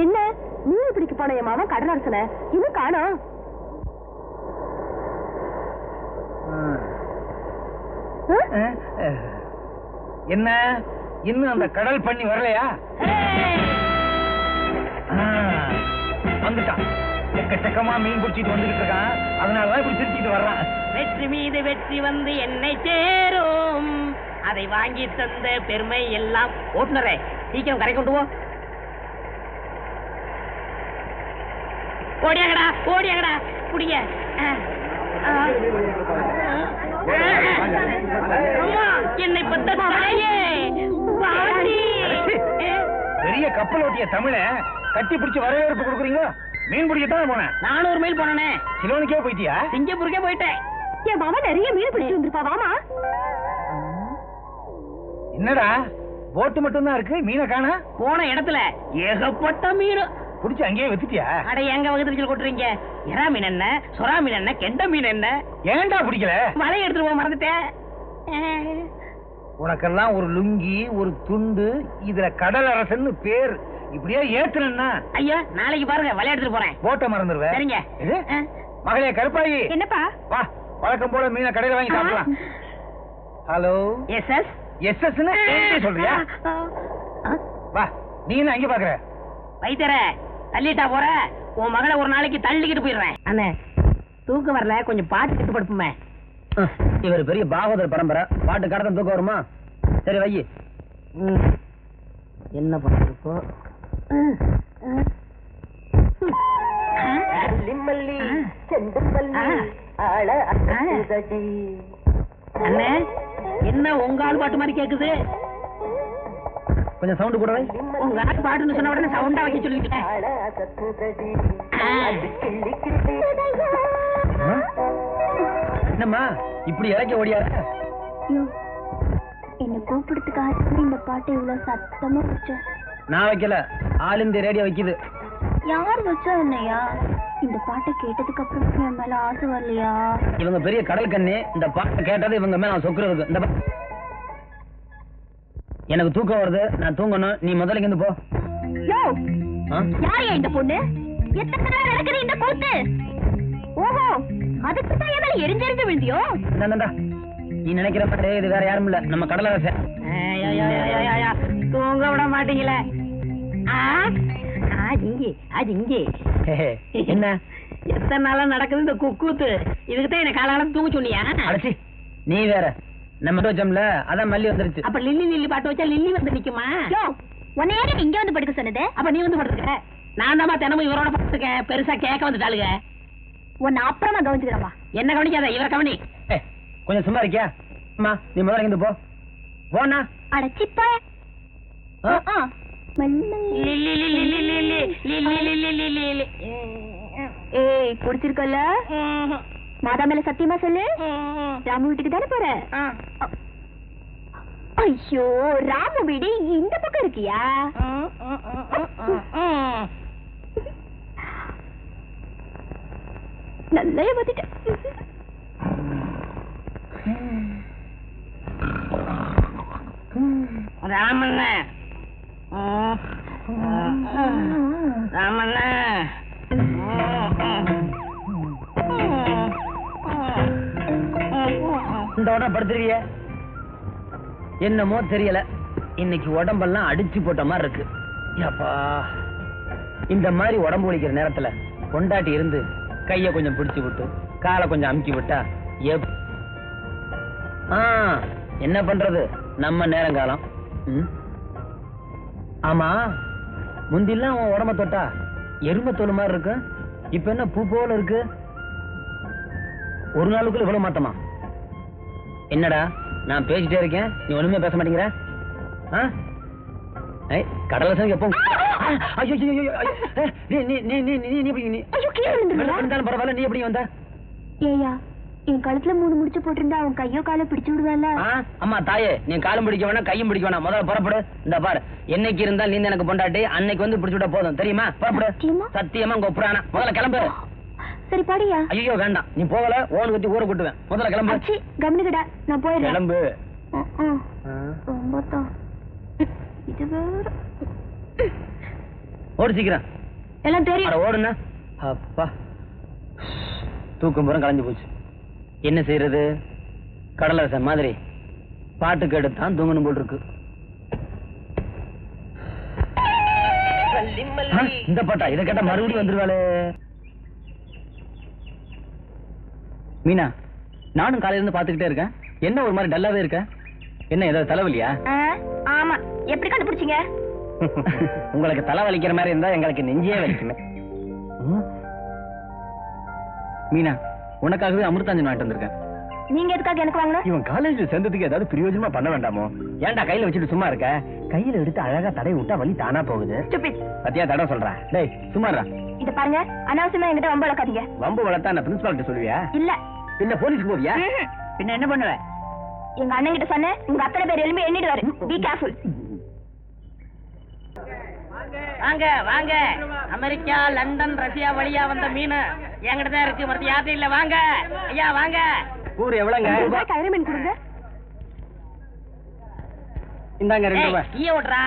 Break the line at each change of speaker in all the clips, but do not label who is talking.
என்ன மீன் பிடிக்க போன என் மாமா கடலரசன இன்னும் காணோம்.
என்ன இன்னும் அந்த கடல் பண்ணி வரலையா? வந்துட்டான். எக்கச்சக்கமா மீன் பிடிச்சிட்டு வந்துட்டு இருக்கான். அதனாலதான் இப்படி சிரிச்சிட்டு வர்றான்.
வெற்றி மீது வெற்றி வந்து என்னை சேரும், அதை வாங்கி தந்த பெருமை எல்லாம். ஓட்டுநரே சீக்கிரம் கரை கொண்டு போ. ஓடியாங்கடா ஓடியாங்கடா புடிங்க. என்னை பத்த
பெரிய கப்பல் ஓட்டிய தமிழ கட்டி பிடிச்சு வரவேற்பு கொடுக்குறீங்க. மீன் பிடிக்கத்தான் போனேன். 400 மைல் போனே. சிலோனுக்கே போயிட்டியா?
சிங்கப்பூருக்கே போயிட்டேன்.
என் மாமா நிறைய மீன் பிடிச்சு வந்திருப்பா. வாமா.
என்னடா போட்டு மட்டும் தான் இருக்கு, மீனை காணா?
போன இடத்துல ஏகப்பட்ட மீன்
பிடிச்சு அங்கேயே வச்சுட்டியா?
அட எங்க வகுத்துல கொட்டுறீங்க? எறா மீன் என்ன, சொரா மீன் என்ன, கெண்ட மீன் என்ன?
ஏன்டா பிடிக்கல?
வலையை எடுத்துட்டு போக மறந்துட்டேன்.
உனக்கெல்லாம் ஒரு லுங்கி ஒரு துண்டு, இதுல கடல் அரசன்னு பேர். இப்படியே ஏத்துனா
ஐயா நாளைக்கு பாருங்க வலையை எடுத்துட்டு போறேன்.
போட்ட மறந்துடுவேன்.
சரிங்க.
மகளே கருப்பாயி,
என்னப்பா?
வா வழக்கம் போல மீனை கடையில வாங்கி சாப்பிடலாம். Hello
yes yes
yes yes சொல்றியா? வா நீ என்ன அங்க பாக்குற?
வைத்தர தள்ளிட்டா போற, உன் மகளை ஒரு நாளைக்கு தள்ளிக்கிட்டு போயிடுறேன். அண்ணே தூக்கம் வரல, கொஞ்சம் பாட்டு கிட்டு படுப்புமே.
இவர் பெரிய பாகவதர் பரம்பரை, பாட்டு கடத்த தூக்கம் வருமா? சரி வை.
என்ன பண்றப்போ அண்ணே என்ன உங்க ஆள் பாட்டு மாதிரி கேக்குது?
கொஞ்சம் சவுண்ட் கூட வை.
உங்க ஆள் பாட்டுன்னு சொன்ன உடனே சவுண்டா வைக்க சொல்லிட்டேன்.
என்னம்மா இப்படி இறக்கி ஓடியா?
என்ன கூப்பிடுறதுக்காக இந்த பாட்டு இவ்வளவு சத்தமா வச்ச?
நான் வைக்கல, ஆல் இந்த ரேடியோ வைக்குது.
யார் வச்சா என்னையா? இந்த பாட்டை கேட்டதுக்கு அப்புறம் என் மேல ஆசை வரலையா?
இவங்க பெரிய கடல் கண்ணி, இந்த பாட்டை கேட்டது இவங்க மேல நான் சொக்குறதுக்கு. இந்த எனக்கு தூக்கம் வருது, நான் தூங்கணும். நீ முதல்ல இருந்து போ.
யாரையா இந்த பொண்ணு? எத்தனை நாள் நடக்குது இந்த கூத்து? ஓஹோ, அதுக்கு தான் என் மேல எரிஞ்செரிஞ்சு விழுந்தியோ?
நீ நினைக்கிற மாதிரி இது வேற யாரும் இல்ல, நம்ம கடலரசன்.
தூங்க விட மாட்டீங்களே.
என்ன
எத்தனை நாளா நடக்குது இந்த குக்கூத்து? இதுக்குதான் என்ன காலால தூங்க சொன்னியா?
அடச்சி நீ வேற. நம்ம வச்சோம்ல அதான் மல்லி வந்துருச்சு.
அப்ப லில்லி லில்லி பாட்டு வச்சா லில்லி வந்து நிக்குமா?
உன்னையே இங்க வந்து படுக்க சொன்னது?
அப்ப நீ வந்து படுத்துக்க. நான் தான் தினமும் இவரோட படுத்துக்கேன். பெருசா கேட்க வந்துட்டாளுங்க.
உன்னை அப்புறமா கவனிச்சுக்கிறப்பா.
என்ன கவனிக்காத, இவரை கவனி.
கொஞ்சம் சும்மா இருக்கியா? அம்மா நீ முதல்ல இருந்து போ. போனா
அடச்சிப்பா. ஏய் குடிச்சிருக்கல? மாதா மேல சத்தியமா சொல்லு. ராமு வீட்டுக்கு தானே போற? ஐயோ ராமு வீடு இந்த பக்கம் இருக்கியா? நல்லா ஏமாத்திட்டேன்.
ராமண்ண ராமண்ண
இந்த உடம்பு படுத்துருவிய என்னமோ தெரியல, இன்னைக்கு உடம்பெல்லாம் அடிச்சு போட்ட மாதிரி இருக்கு. அப்பா இந்த மாதிரி உடம்பு வலிக்கிற நேரத்துல கொண்டாட்டி இருந்து கைய கொஞ்சம் பிடிச்சு விட்டு காலை கொஞ்சம் அமுக்கி விட்டா என்ன பண்றது, நம்ம நேரங்காலம். ஆமா முந்திலாம் உன் உடம்ப தொட்டா எருமை தோல் மாதிரி இருக்கு, இப்ப என்ன பூ போல இருக்கு? ஒரு நாளுக்குள்ள இவ்வளவு மாத்தமா? என்னடா நான் பேசிட்டே இருக்கேன், நீ ஒண்ணுமே பேச மாட்டேங்கிற? கடலரசன் எப்போ பரவாயில்ல, நீ எப்படி வந்த?
ஏயா என் கழுத்துல 3 முடிச்சு போட்டிருந்தா அவன் கையோ கால பிடிச்சு விடுவால.
அம்மா தாயே, நீ காலும் பிடிக்க வேணாம் கையும் பிடிக்க வேணாம், முதல்ல புறப்படு. இந்த பாரு, என்னைக்கு இருந்தால் நீ எனக்கு பொண்டாட்டி, அன்னைக்கு வந்து பிடிச்சு விட போதும், தெரியுமா? புறப்படு. சத்தியமா உங்க புராணம். முதல்ல கிளம்பு.
சரி பாடியா.
ஐயோ வேண்டாம், நீ போகல ஓன் கட்டி ஊரை கூட்டுவேன். முதல்ல கிளம்பு.
கவனிக்கடா, நான் போயிடுறேன்.
கிளம்பு.
ரொம்ப தான் இது வேற.
ஓடு சீக்கிரம்.
எல்லாம் தெரியும்.
அட ஓடுனா. அப்பா தூக்கம் பூரா கலைஞ்சு போச்சு. என்ன செய்யறது? கடலரசன் மாதிரி பாட்டு கேட்டுத்தான் தூங்கணும் போல் இருக்கு. இந்த பாட்டா? இதை கேட்டா மறுபடியும் வந்துருவாளே. மீனா, நானும் காலையில இருந்து பாத்துக்கிட்டே இருக்கேன். என்ன ஒரு மாதிரி டல்லாவே இருக்க? என்ன ஏதாவது தலைவலியா?
ஆமா. எப்படி கண்டுபிடிச்சீங்க?
உங்களுக்கு தலை வலிக்கிற மாதிரி இருந்தா எங்களுக்கு நெஞ்சே வலிக்குமே. மீனா, உனக்காகவே அமிர்தாஞ்சன் வாங்கிட்டு வந்திருக்கேன்.
நீங்க எதுக்காக எனக்கு வாங்கணும்?
இவன் காலேஜ்ல சேர்ந்ததுக்கு ஏதாவது பிரயோஜனமா பண்ண வேண்டாமோ? ஏன்டா கையில வச்சுட்டு சும்மா இருக்க? கையில எடுத்து அழகா தடை விட்டா வலி தானா போகுது. பத்தியா தடவை சொல்றா? டேய் சும்மாடா.
இத பாருங்க, அனாவசியமா என்கிட்ட வம்பு வளர்க்காதீங்க.
வம்பு வளர்த்தா நான் பிரின்சிபால்கிட்ட சொல்லுவியா?
இல்ல.
இல்ல போலீஸ்க்கு போவியா? பின்ன என்ன பண்ணுவ?
எங்க அண்ணன் கிட்ட சொன்னேன், உங்க அத்தனை பேர் எலும்பி எண்ணிடுவாரு. Be careful.
வாங்க வாங்க. அமெரிக்கா, லண்டன், ரஷ்யா வழியா வந்த மீன் என்கிட்ட தான் இருக்கு. மத்த யார்ட்டும் இல்ல. வாங்க ஐயா வாங்க.
ஊர் எவ்வளவுங்க?
கயிறு மீன் கொடுங்க.
இந்தாங்க 2 ரூபாய்.
ஈய ஓட்டுறா.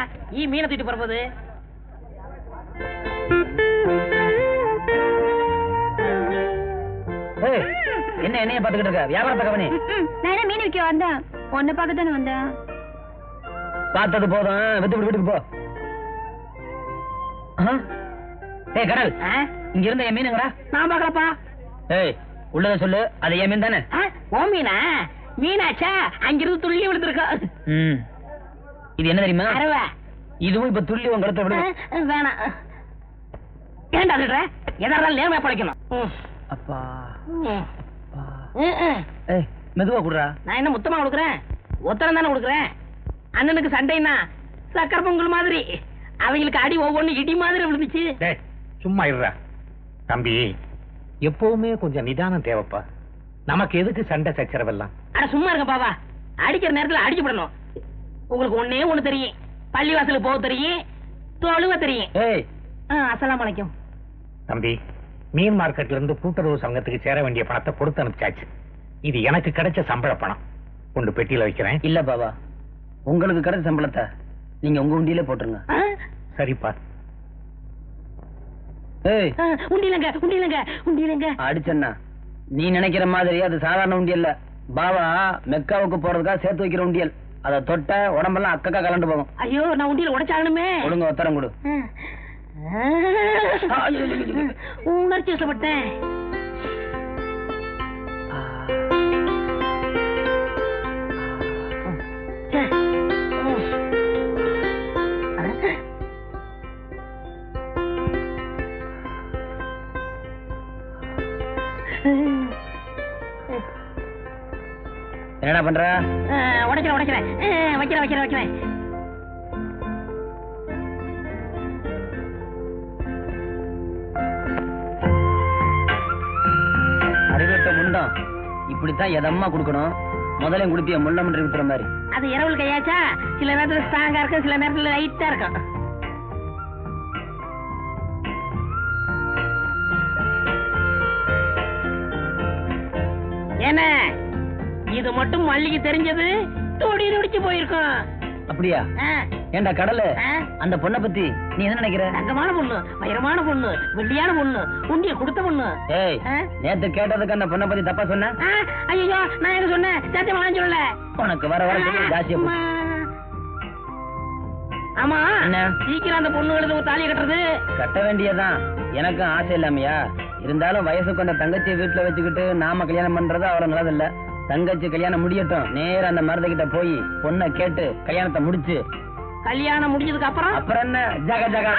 மீனை தூக்கிட்டு போறது.
என்ன என்னைய பாத்துக்கிட்டு இருக்க? வியாபாரத்தை கவனி.
நான் என்ன மீன் விற்க வந்தேன்? ஒன்ன பார்க்க தானே வந்தேன்.
பார்த்தது போதும், விட்டு வீட்டுக்கு போ. ஏய் கடல், இங்க இருந்த என் மீனுங்கடா.
நான் பாக்கலப்பா.
ஏய் உள்ளத சொல்லு, அது என் மீன் தானே?
ஓ மீனா? மீனாச்சா? அங்கிருந்து துள்ளி விழுந்திருக்கா.
இது என்ன தெரியுமா?
அரவா.
இதுவும் இப்ப துள்ளி உங்க இடத்த விடு.
வேணாம். ஏன்டா சொல்ற? எதாஇருந்தாலும் நேர்மையா பழைக்கணும்.
அப்பா ஏய் மெதுவா குடுறா.
நான் என்ன மொத்தமா கொடுக்குறேன்? ஒத்தரம் தானே கொடுக்குறேன். அண்ணனுக்கு சண்டைன்னா சக்கர பொங்கல் மாதிரி, அவங்களுக்கு அடி ஒவ்வொன்னு இடி மாதிரி விழுந்துச்சு.
சும்மா இருடா தம்பி. எப்பவுமே கொஞ்சம் நிதானம் தேவைப்பா. நமக்கு எதுக்கு சண்டை சச்சரவெல்லாம்?
அட சும்மா இருக்க பாவா. அடிக்கிற நேரத்துல அடிக்கப்படணும். உங்களுக்கு ஒண்ணே ஒண்ணு தெரியும். பள்ளிவாசலுக்கு போக தெரியும், தொழுவ தெரியும்.
ஏய்
அஸ்ஸலாமு அலைக்கும்.
தம்பி, மீன் மார்க்கெட்ல இருந்து கூட்டுறவு சங்கத்துக்கு சேர வேண்டிய பணத்தை கொடுத்து அனுப்பிச்சாச்சு. இது எனக்கு கிடைச்ச சம்பள பணம். கொண்டு பெட்டியில வைக்கிறேன்.
இல்ல பாபா, உங்களுக்கு கிடைச்ச சம்பளத்தை நீங்க உங்க உண்டியில போட்டுருங்க.
சரிப்பா.
ஏய்
உண்டியலங்க உண்டியலங்க உண்டியலங்க.
அடிச்சண்ணா, நீ நினைக்கிற மாதிரி அது சாதாரண உண்டியல் இல்ல. பாபா மெக்காவுக்கு போறதுக்காக சேர்த்து வைக்கிற உண்டியல். அதை தொட்ட உடம்பெல்லாம் அக்கக்கா கலண்டு போகும்.
ஐயோ, நான் உண்டியல உடைச்சாகணுமே.
ஒழுங்க உத்தரம் கொடு.
உணர்ச்சி வசப்பட்டேன்.
என்னடா பண்ற?
உடைக்கிறேன் உடைக்கிறேன் வைக்கிறேன் வைக்கிறேன் வைக்கிறேன்.
அறிவிட்ட முண்டம் இப்படித்தான் எதம்மா கொடுக்கணும். முதல்ல குடுத்திய முள்ள மன்றி விட்டுற மாதிரி.
அது இரவல் கையாச்சா? சில நேரத்துல ஸ்ட்ராங்கா இருக்கும், சில நேரத்துல லைட்டா இருக்கும். என்ன இது மட்டும் மல்லிக்கு தெரிஞ்சது தோடி நொடிச்சு போயிருக்கும்.
அப்படியா? ஏண்டா கடல, அந்த பொண்ணை பத்தி நீ என்ன நினைக்கிற?
தங்கமான பொண்ணு, வைரமான பொண்ணு, வெள்ளியான பொண்ணு, உண்டிய கொடுத்த பொண்ணு.
ஏய், நேத்து கேட்டதுக்கு அந்த பொண்ணை பத்தி தப்பா சொன்ன?
ஐயோ, நான் என்ன சொன்னேன்? சத்தியமா சொல்லல.
உனக்கு வர வர ஜாஸ்தியா போச்சு.
ஆமா, சீக்கிரம் அந்த பொண்ணுகளுக்கு ஒரு தாலியை கட்டுறது.
கட்ட வேண்டியதான். எனக்கும் ஆசை இல்லாமையா? இருந்தாலும் வயசுக்கு அந்த தங்கச்சியை வீட்டுல வச்சுக்கிட்டு நாம கல்யாணம் பண்றது அவ்வளவு நல்லதில்ல. தங்கச்சி கல்யாணம் முடியட்டும், நேர அந்த மருத கிட்ட போய் பொண்ணை கேட்டு கல்யாணத்தை முடிச்சு.
கல்யாணம் முடிஞ்சதுக்கு அப்புறம்
என்ன ஜக ஜகா?